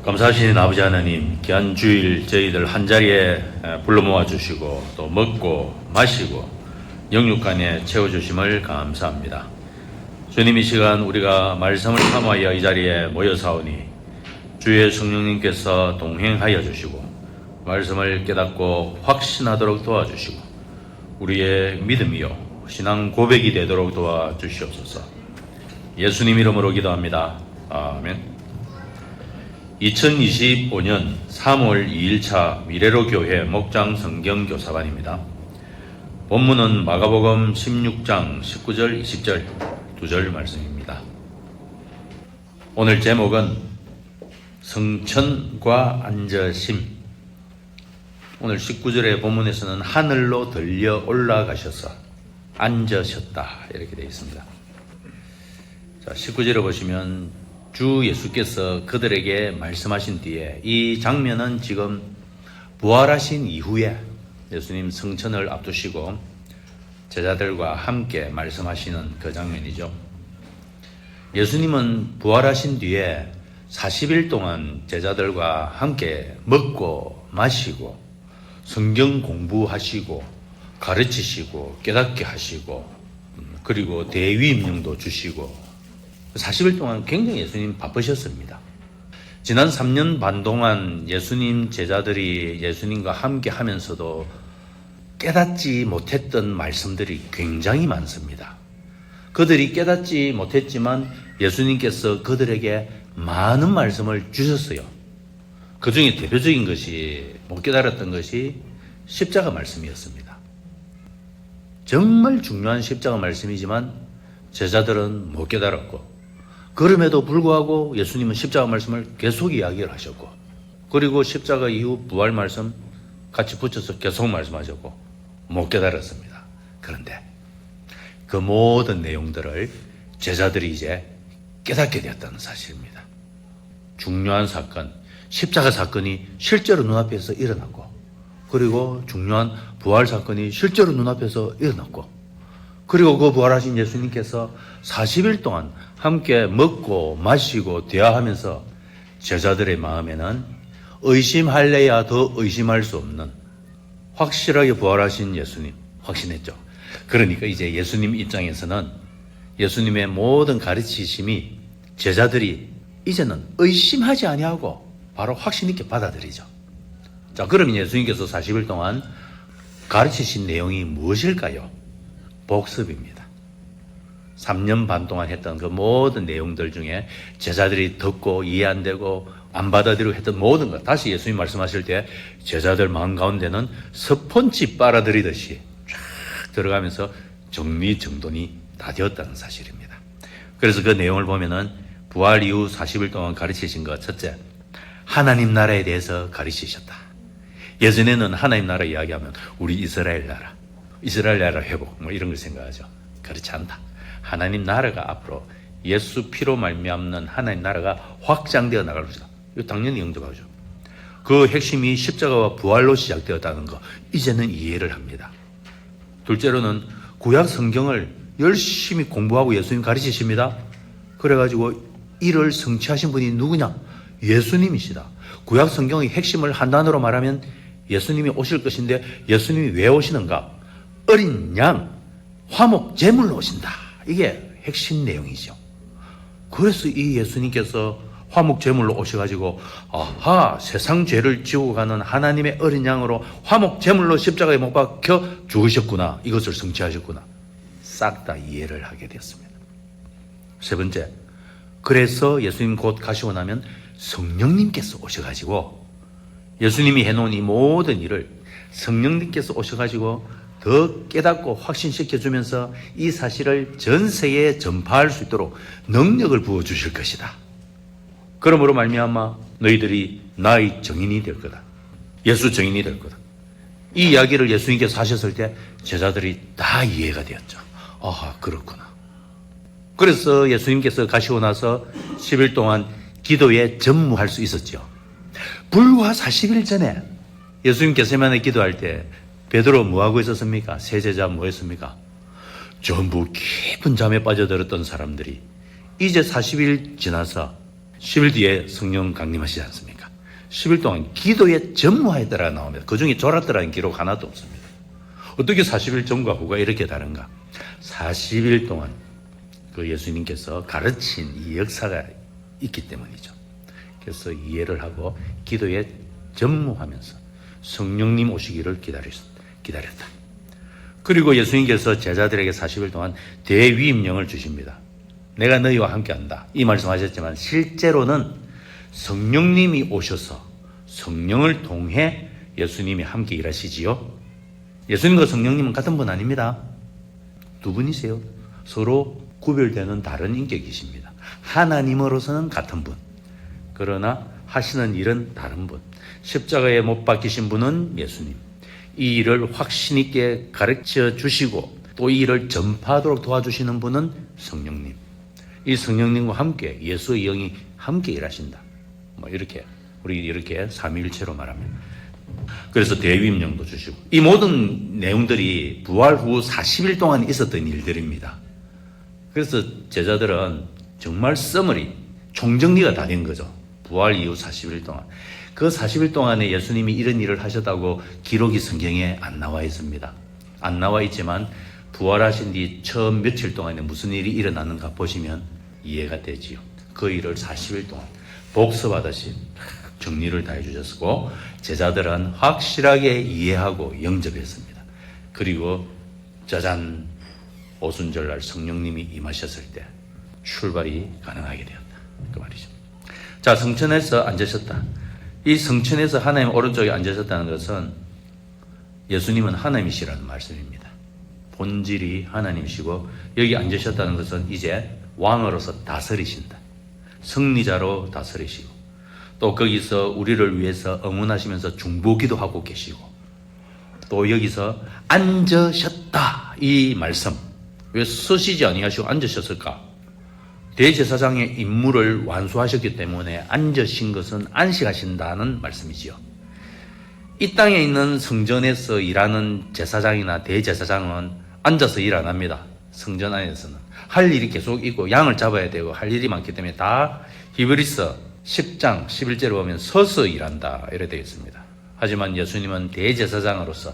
감사하신 아버지 하나님, 귀한 주일 저희들 한자리에 불러 모아주시고 또 먹고 마시고 영육간에 채워주심을 감사합니다. 주님, 이 시간 우리가 말씀을 삼아야 이 자리에 모여사오니 주의 성령님께서 동행하여 주시고 말씀을 깨닫고 확신하도록 도와주시고 우리의 믿음이요 신앙 고백이 되도록 도와주시옵소서. 예수님 이름으로 기도합니다. 아멘. 2025년 3월 2일차 미래로 교회 목장 성경 교사반입니다. 본문은 마가복음 16장 19절 20절 2절 말씀입니다. 오늘 제목은 성천과 앉으심. 오늘 19절의 본문에서는 하늘로 들려 올라가셔서 앉으셨다 이렇게 되어 있습니다. 자, 19절에 보시면 주 예수께서 그들에게 말씀하신 뒤에, 이 장면은 지금 부활하신 이후에 예수님 성천을 앞두시고 제자들과 함께 말씀하시는 그 장면이죠. 예수님은 부활하신 뒤에 40일 동안 제자들과 함께 먹고 마시고 성경 공부하시고 가르치시고 깨닫게 하시고 그리고 대위임령도 주시고 40일 동안 굉장히 예수님 바쁘셨습니다. 지난 3년 반 동안 예수님 제자들이 예수님과 함께 하면서도 깨닫지 못했던 말씀들이 굉장히 많습니다. 그들이 깨닫지 못했지만 예수님께서 그들에게 많은 말씀을 주셨어요. 그 중에 대표적인 것이, 못 깨달았던 것이 십자가 말씀이었습니다. 정말 중요한 십자가 말씀이지만 제자들은 못 깨달았고, 그럼에도 불구하고 예수님은 십자가 말씀을 계속 이야기를 하셨고, 그리고 십자가 이후 부활 말씀 같이 붙여서 계속 말씀하셨고 못 깨달았습니다. 그런데 그 모든 내용들을 제자들이 이제 깨닫게 되었다는 사실입니다. 중요한 사건, 십자가 사건이 실제로 눈앞에서 일어났고, 그리고 중요한 부활 사건이 실제로 눈앞에서 일어났고, 그리고 그 부활하신 예수님께서 40일 동안 함께 먹고 마시고 대화하면서 제자들의 마음에는 의심할래야 더 의심할 수 없는 확실하게 부활하신 예수님, 확신했죠. 그러니까 이제 예수님 입장에서는 예수님의 모든 가르치심이 제자들이 이제는 의심하지 아니하고 바로 확신 있게 받아들이죠. 자, 그러면 예수님께서 40일 동안 가르치신 내용이 무엇일까요? 복습입니다. 3년 반 동안 했던 그 모든 내용들 중에 제자들이 듣고 이해 안 되고 안 받아들이고 했던 모든 것, 다시 예수님 말씀하실 때 제자들 마음 가운데는 스펀지 빨아들이듯이 쫙 들어가면서 정리정돈이 다 되었다는 사실입니다. 그래서 그 내용을 보면은 부활 이후 40일 동안 가르치신 것, 첫째, 하나님 나라에 대해서 가르치셨다. 예전에는 하나님 나라 이야기하면 우리 이스라엘 나라 회복 뭐 이런 걸 생각하죠. 그렇지 않다. 하나님 나라가 앞으로 예수 피로 말미암는 하나님 나라가 확장되어 나갈 것이다. 이거 당연히 영접하죠. 그 핵심이 십자가와 부활로 시작되었다는 거 이제는 이해를 합니다. 둘째로는 구약 성경을 열심히 공부하고 예수님 가르치십니다. 그래가지고 이를 성취하신 분이 누구냐? 예수님이시다. 구약 성경의 핵심을 한 단어로 말하면 예수님이 오실 것인데 예수님이 왜 오시는가? 어린 양, 화목 제물로 오신다. 이게 핵심 내용이죠. 그래서 이 예수님께서 화목 제물로 오셔가지고 아하, 세상 죄를 지우고 가는 하나님의 어린 양으로 화목 제물로 십자가에 못 박혀 죽으셨구나. 이것을 성취하셨구나. 싹 다 이해를 하게 되었습니다. 세 번째, 그래서 예수님 곧 가시고 나면 성령님께서 오셔가지고 예수님이 해놓은 이 모든 일을 성령님께서 오셔가지고 더 깨닫고 확신시켜주면서 이 사실을 전 세계에 전파할 수 있도록 능력을 부어주실 것이다. 그러므로 말미암아 너희들이 나의 증인이 될 거다. 예수 증인이 될 거다. 이 이야기를 예수님께서 하셨을 때 제자들이 다 이해가 되었죠. 아, 그렇구나. 그래서 예수님께서 가시고 나서 10일 동안 기도에 전무할 수 있었죠. 불과 40일 전에 예수님 게세마네 기도할 때 베드로 뭐하고 있었습니까? 세 제자 뭐 했습니까? 전부 깊은 잠에 빠져들었던 사람들이 이제 40일 지나서 10일 뒤에 성령 강림하시지 않습니까? 10일 동안 기도에 전무하였더라 나옵니다. 그 중에 졸았더라는 기록 하나도 없습니다. 어떻게 40일 전과 후가 이렇게 다른가? 40일 동안 그 예수님께서 가르친 이 역사가 있기 때문이죠. 그래서 이해를 하고 기도에 전무하면서 성령님 오시기를 기다렸다. 그리고 예수님께서 제자들에게 40일 동안 대위임령을 주십니다. 내가 너희와 함께한다. 이 말씀하셨지만 실제로는 성령님이 오셔서 성령을 통해 예수님이 함께 일하시지요. 예수님과 성령님은 같은 분 아닙니다. 두 분이세요. 서로 구별되는 다른 인격이십니다. 하나님으로서는 같은 분. 그러나 하시는 일은 다른 분. 십자가에 못 박히신 분은 예수님. 이 일을 확신 있게 가르쳐 주시고 또 이 일을 전파하도록 도와주시는 분은 성령님. 이 성령님과 함께 예수의 영이 함께 일하신다. 이렇게 우리 이렇게 삼위일체로 말합니다. 그래서 대위임령도 주시고 이 모든 내용들이 부활 후 40일 동안 있었던 일들입니다. 그래서 제자들은 정말 써머리 총정리가 다 된 거죠. 부활 이후 40일 동안. 그 40일 동안에 예수님이 이런 일을 하셨다고 기록이 성경에 안 나와 있습니다. 안 나와 있지만 부활하신 뒤 처음 며칠 동안에 무슨 일이 일어났는가 보시면 이해가 되지요. 그 일을 40일 동안 복습하듯이 정리를 다 해주셨고 제자들은 확실하게 이해하고 영접했습니다. 그리고 짜잔 오순절날 성령님이 임하셨을 때 출발이 가능하게 되었다. 그 말이죠. 자, 성천에서 앉으셨다. 이 성천에서 하나님 오른쪽에 앉으셨다는 것은 예수님은 하나님이시라는 말씀입니다. 본질이 하나님이시고 여기 앉으셨다는 것은 이제 왕으로서 다스리신다. 승리자로 다스리시고 또 거기서 우리를 위해서 응원하시면서 중보기도 하고 계시고 또 여기서 앉으셨다. 이 말씀 왜 서시지 아니하시고 앉으셨을까? 대제사장의 임무를 완수하셨기 때문에 앉으신 것은 안식하신다는 말씀이지요. 이 땅에 있는 성전에서 일하는 제사장이나 대제사장은 앉아서 일 안 합니다. 성전 안에서는 할 일이 계속 있고 양을 잡아야 되고 할 일이 많기 때문에 다 히브리서 10장 11절에 보면 서서 일한다 이렇게 되어 있습니다. 하지만 예수님은 대제사장으로서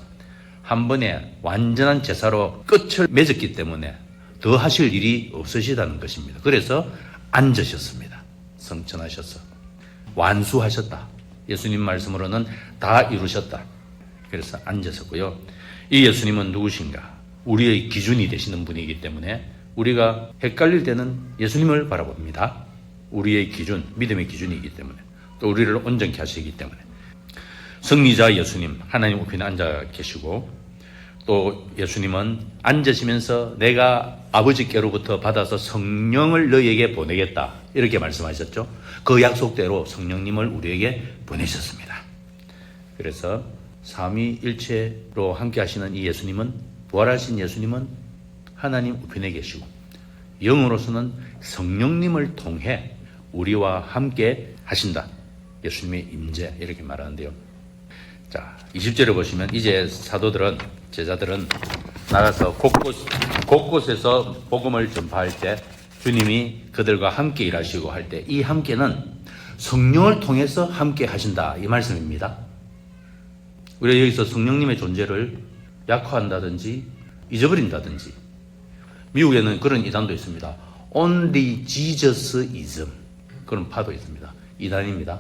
한 번에 완전한 제사로 끝을 맺었기 때문에 더 하실 일이 없으시다는 것입니다. 그래서 앉으셨습니다. 성천하셔서 완수하셨다. 예수님 말씀으로는 다 이루셨다. 그래서 앉으셨고요. 이 예수님은 누구신가? 우리의 기준이 되시는 분이기 때문에 우리가 헷갈릴 때는 예수님을 바라봅니다. 우리의 기준, 믿음의 기준이기 때문에 또 우리를 온전케 하시기 때문에 승리자 예수님 하나님 우편에 앉아 계시고 또 예수님은 앉으시면서 내가 아버지께로부터 받아서 성령을 너희에게 보내겠다 이렇게 말씀하셨죠. 그 약속대로 성령님을 우리에게 보내셨습니다. 그래서 삼위일체로 함께 하시는 이 예수님은 부활하신 예수님은 하나님 우편에 계시고 영으로서는 성령님을 통해 우리와 함께 하신다. 예수님의 임재 이렇게 말하는데요. 자, 20절에 보시면 이제 사도들은 제자들은 나가서 곳곳에서 복음을 전파할 때 주님이 그들과 함께 일하시고 할 때 이 함께는 성령을 통해서 함께 하신다 이 말씀입니다. 우리가 여기서 성령님의 존재를 약화한다든지 잊어버린다든지 미국에는 그런 이단도 있습니다. Only Jesusism 그런 파도 있습니다. 이단입니다.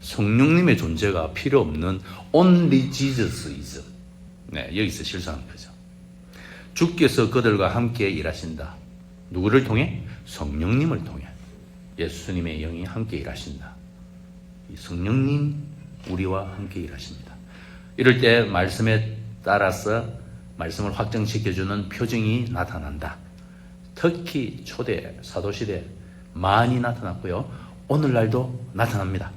성령님의 존재가 필요 없는 Only Jesusism. 네, 여기서 실수하는 거죠. 주께서 그들과 함께 일하신다. 누구를 통해? 성령님을 통해. 예수님의 영이 함께 일하신다. 이 성령님 우리와 함께 일하십니다. 이럴 때 말씀에 따라서 말씀을 확정시켜주는 표징이 나타난다. 특히 초대 사도시대 많이 나타났고요. 오늘날도 나타납니다.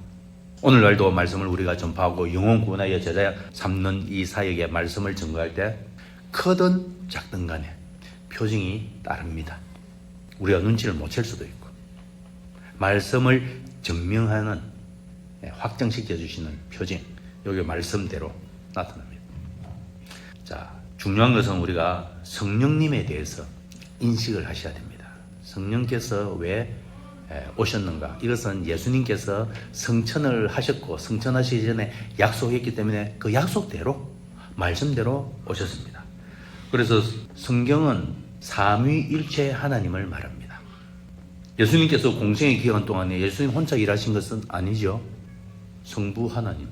오늘날도 말씀을 우리가 전파하고 영혼 구원하여 제자 삼는 이 사역의 말씀을 증거할 때 크든 작든 간에 표징이 따릅니다. 우리가 눈치를 못 챌 수도 있고 말씀을 증명하는 확정시켜 주시는 표징 여기 말씀대로 나타납니다. 자, 중요한 것은 우리가 성령님에 대해서 인식을 하셔야 됩니다. 성령께서 왜 오셨는가? 이것은 예수님께서 성천을 하셨고 성천하시기 전에 약속했기 때문에 그 약속대로 말씀대로 오셨습니다. 그래서 성경은 삼위일체 하나님을 말합니다. 예수님께서 공생의 기간 동안에 예수님 혼자 일하신 것은 아니죠. 성부 하나님,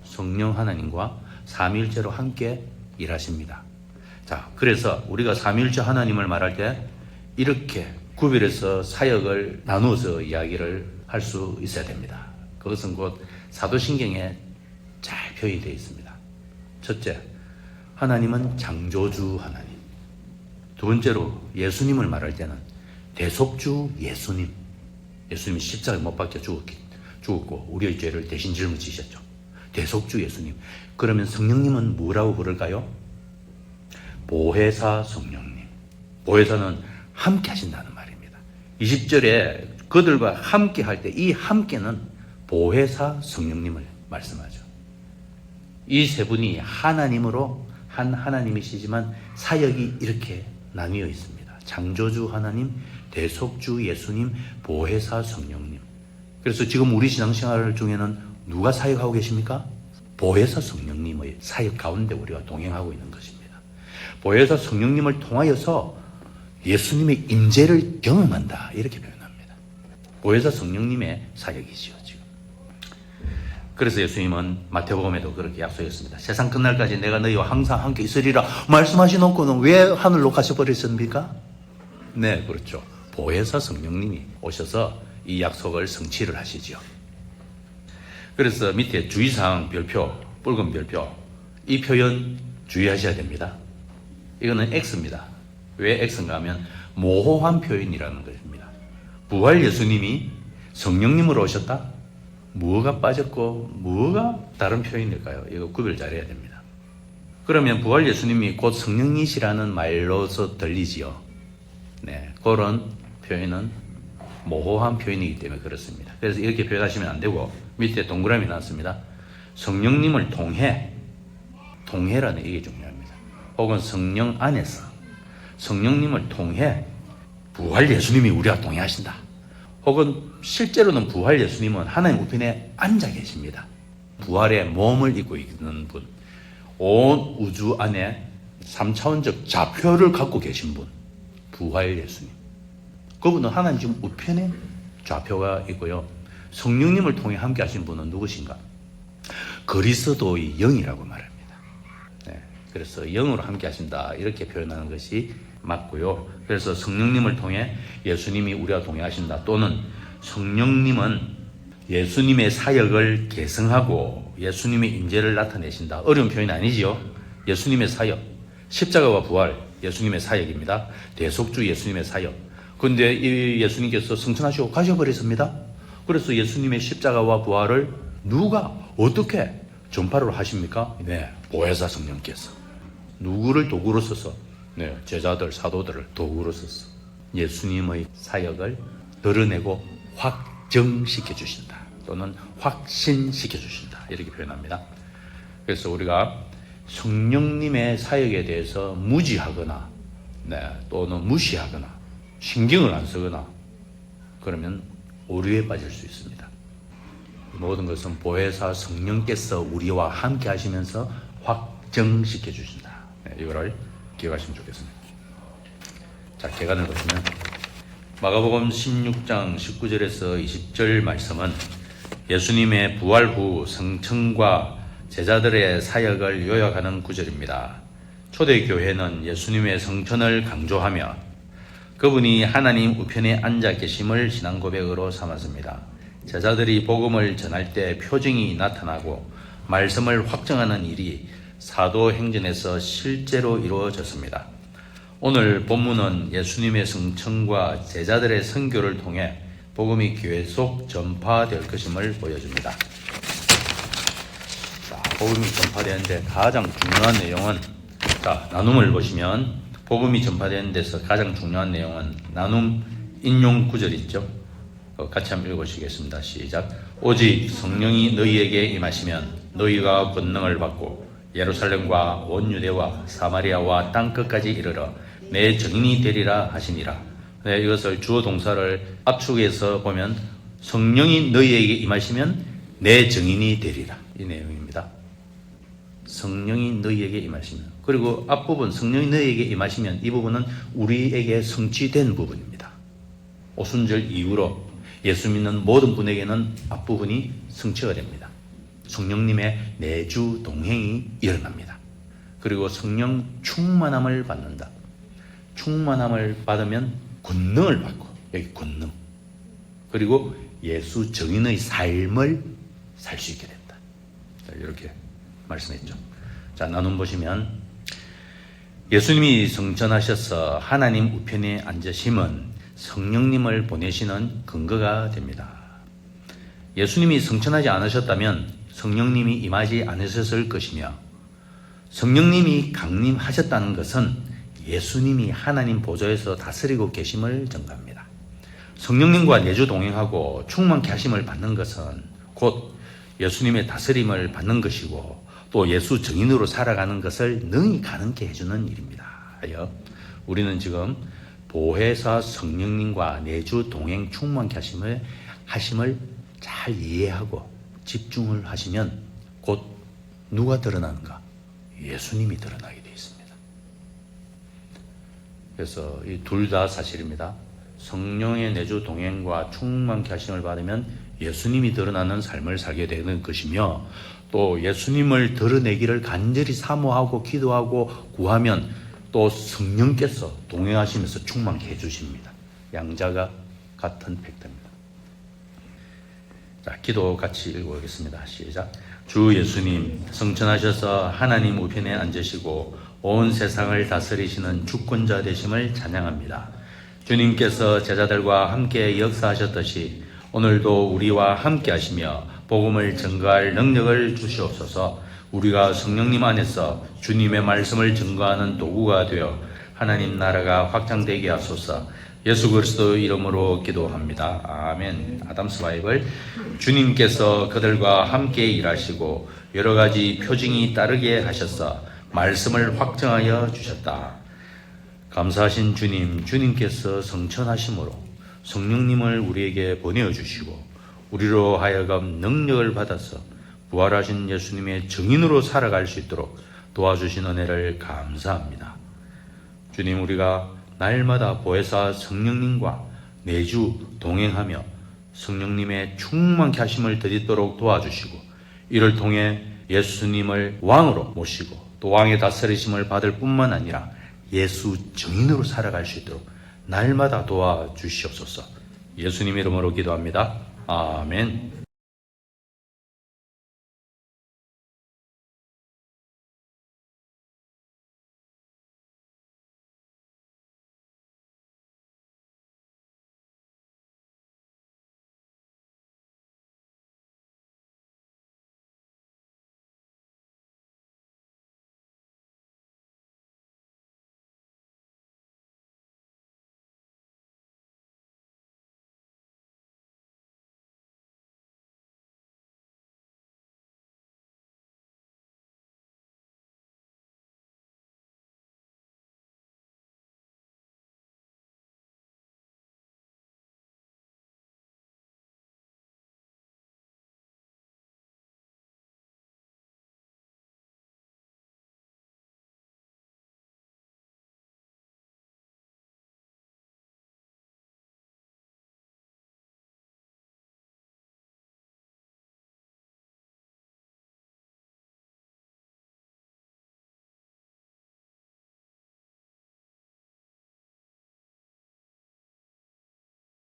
성령 하나님과 삼위일체로 함께 일하십니다. 자, 그래서 우리가 삼위일체 하나님을 말할 때 이렇게 구별해서 사역을 나누어서 이야기를 할 수 있어야 됩니다. 그것은 곧 사도신경에 잘 표현이 되어 있습니다. 첫째, 하나님은 창조주 하나님. 두 번째로 예수님을 말할 때는 대속주 예수님. 예수님이 십자가에 못 박혀 죽었고 우리의 죄를 대신 짊어지셨죠. 대속주 예수님. 그러면 성령님은 뭐라고 부를까요? 보혜사 성령님. 보혜사는 함께 하신다는 말입니다. 20절에 그들과 함께 할 때 이 함께는 보혜사 성령님을 말씀하죠. 이 세 분이 하나님으로 한 하나님이시지만 사역이 이렇게 나뉘어 있습니다. 창조주 하나님, 대속주 예수님, 보혜사 성령님. 그래서 지금 우리 신앙생활 중에는 누가 사역하고 계십니까? 보혜사 성령님의 사역 가운데 우리가 동행하고 있는 것입니다. 보혜사 성령님을 통하여서 예수님의 임재를 경험한다, 이렇게 표현합니다. 보혜사 성령님의 사역이지요, 지금. 그래서 예수님은 마태복음에도 그렇게 약속했습니다. 세상 끝날까지 내가 너희와 항상 함께 있으리라 말씀하시놓고는 왜 하늘로 가셔버리셨습니까? 네, 그렇죠. 보혜사 성령님이 오셔서 이 약속을 성취를 하시죠. 그래서 밑에 주의사항 별표, 붉은 별표, 이 표현 주의하셔야 됩니다. 이거는 X입니다. 왜 X인가 하면 모호한 표현이라는 것입니다. 부활 예수님이 성령님으로 오셨다? 뭐가 빠졌고 뭐가 다른 표현일까요? 이거 구별 잘해야 됩니다. 그러면 부활 예수님이 곧 성령이시라는 말로서 들리지요. 네, 그런 표현은 모호한 표현이기 때문에 그렇습니다. 그래서 이렇게 표현하시면 안 되고 밑에 동그라미 나왔습니다. 성령님을 통해라는 이게 중요합니다. 혹은 성령 안에서 성령님을 통해 부활 예수님이 우리와 동행하신다. 혹은 실제로는 부활 예수님은 하나님 우편에 앉아 계십니다. 부활의 몸을 입고 있는 분, 온 우주 안에 3차원적 좌표를 갖고 계신 분, 부활 예수님. 그분은 하나님 지금 우편에 좌표가 있고요. 성령님을 통해 함께 하신 분은 누구신가? 그리스도의 영이라고 말합니다. 네, 그래서 영으로 함께 하신다, 이렇게 표현하는 것이 맞고요. 그래서 성령님을 통해 예수님이 우리와 동행하신다, 또는 성령님은 예수님의 사역을 계승하고 예수님의 임재를 나타내신다. 어려운 표현이 아니지요. 예수님의 사역, 십자가와 부활 예수님의 사역입니다. 대속주 예수님의 사역. 그런데 이 예수님께서 승천하시고 가셔버렸습니다. 그래서 예수님의 십자가와 부활을 누가 어떻게 전파를 하십니까? 네, 보혜사 성령께서 누구를 도구로 써서, 네, 제자들, 사도들을 도구로 써서 예수님의 사역을 드러내고 확정시켜 주신다, 또는 확신시켜 주신다, 이렇게 표현합니다. 그래서 우리가 성령님의 사역에 대해서 무지하거나, 네, 또는 무시하거나 신경을 안 쓰거나 그러면 오류에 빠질 수 있습니다. 모든 것은 보혜사 성령께서 우리와 함께 하시면서 확정시켜 주신다. 네, 이거를 기억하시면 좋겠습니다. 자, 계간을 보시면 마가복음 16장 19절에서 20절 말씀은 예수님의 부활 후 성천과 제자들의 사역을 요약하는 구절입니다. 초대교회는 예수님의 성천을 강조하며 그분이 하나님 우편에 앉아 계심을 신앙 고백으로 삼았습니다. 제자들이 복음을 전할 때 표징이 나타나고 말씀을 확정하는 일이 사도행전에서 실제로 이루어졌습니다. 오늘 본문은 예수님의 성천과 제자들의 선교를 통해 복음이 계속 전파될 것임을 보여줍니다. 자, 복음이 전파되는데 가장 중요한 내용은, 자, 나눔을 보시면 복음이 전파되는 데서 가장 중요한 내용은 나눔 인용 구절 있죠? 같이 한번 읽어보시겠습니다. 시작. 오직 성령이 너희에게 임하시면 너희가 권능을 받고 예루살렘과 온 유대와 사마리아와 땅끝까지 이르러 내 증인이 되리라 하시니라. 네, 이것을 주어 동사를 압축해서 보면 성령이 너희에게 임하시면 내 증인이 되리라. 이 내용입니다. 성령이 너희에게 임하시면. 그리고 앞부분 성령이 너희에게 임하시면 이 부분은 우리에게 성취된 부분입니다. 오순절 이후로 예수 믿는 모든 분에게는 앞부분이 성취가 됩니다. 성령님의 내주 동행이 일어납니다. 그리고 성령 충만함을 받는다. 충만함을 받으면 권능을 받고, 여기 권능. 그리고 예수 증인의 삶을 살 수 있게 된다. 자, 이렇게 말씀했죠. 자, 나눔 보시면 예수님이 성천하셔서 하나님 우편에 앉으심은 성령님을 보내시는 근거가 됩니다. 예수님이 성천하지 않으셨다면 성령님이 임하지 않으셨을 것이며, 성령님이 강림하셨다는 것은 예수님이 하나님 보좌에서 다스리고 계심을 증거합니다. 성령님과 내주 동행하고 충만케 하심을 받는 것은 곧 예수님의 다스림을 받는 것이고 또 예수 증인으로 살아가는 것을 능히 가능케 해주는 일입니다. 하여 우리는 지금 보혜사 성령님과 내주 동행 충만케 하심을 잘 이해하고 집중을 하시면 곧 누가 드러나는가? 예수님이 드러나게 되어 있습니다. 그래서 이 둘 다 사실입니다. 성령의 내주 동행과 충만케 하심을 받으면 예수님이 드러나는 삶을 살게 되는 것이며, 또 예수님을 드러내기를 간절히 사모하고 기도하고 구하면 또 성령께서 동행하시면서 충만케 해주십니다. 양자가 같은 팩트입니다. 자, 기도 같이 읽어보겠습니다. 시작. 주 예수님, 성천하셔서 하나님 우편에 앉으시고 온 세상을 다스리시는 주권자 되심을 찬양합니다. 주님께서 제자들과 함께 역사하셨듯이 오늘도 우리와 함께 하시며 복음을 증거할 능력을 주시옵소서. 우리가 성령님 안에서 주님의 말씀을 증거하는 도구가 되어 하나님 나라가 확장되게 하소서. 예수 그리스도 이름으로 기도합니다. 아멘. 아담스 바이블. 주님께서 그들과 함께 일하시고 여러 가지 표징이 따르게 하셔서 말씀을 확정하여 주셨다. 감사하신 주님, 주님께서 성천하심으로 성령님을 우리에게 보내어주시고 우리로 하여금 능력을 받아서 부활하신 예수님의 증인으로 살아갈 수 있도록 도와주신 은혜를 감사합니다. 주님, 우리가 날마다 보혜사 성령님과 내주 동행하며 성령님의 충만케 하심을 드리도록 도와주시고 이를 통해 예수님을 왕으로 모시고 또 왕의 다스리심을 받을 뿐만 아니라 예수 증인으로 살아갈 수 있도록 날마다 도와주시옵소서. 예수님 이름으로 기도합니다. 아멘.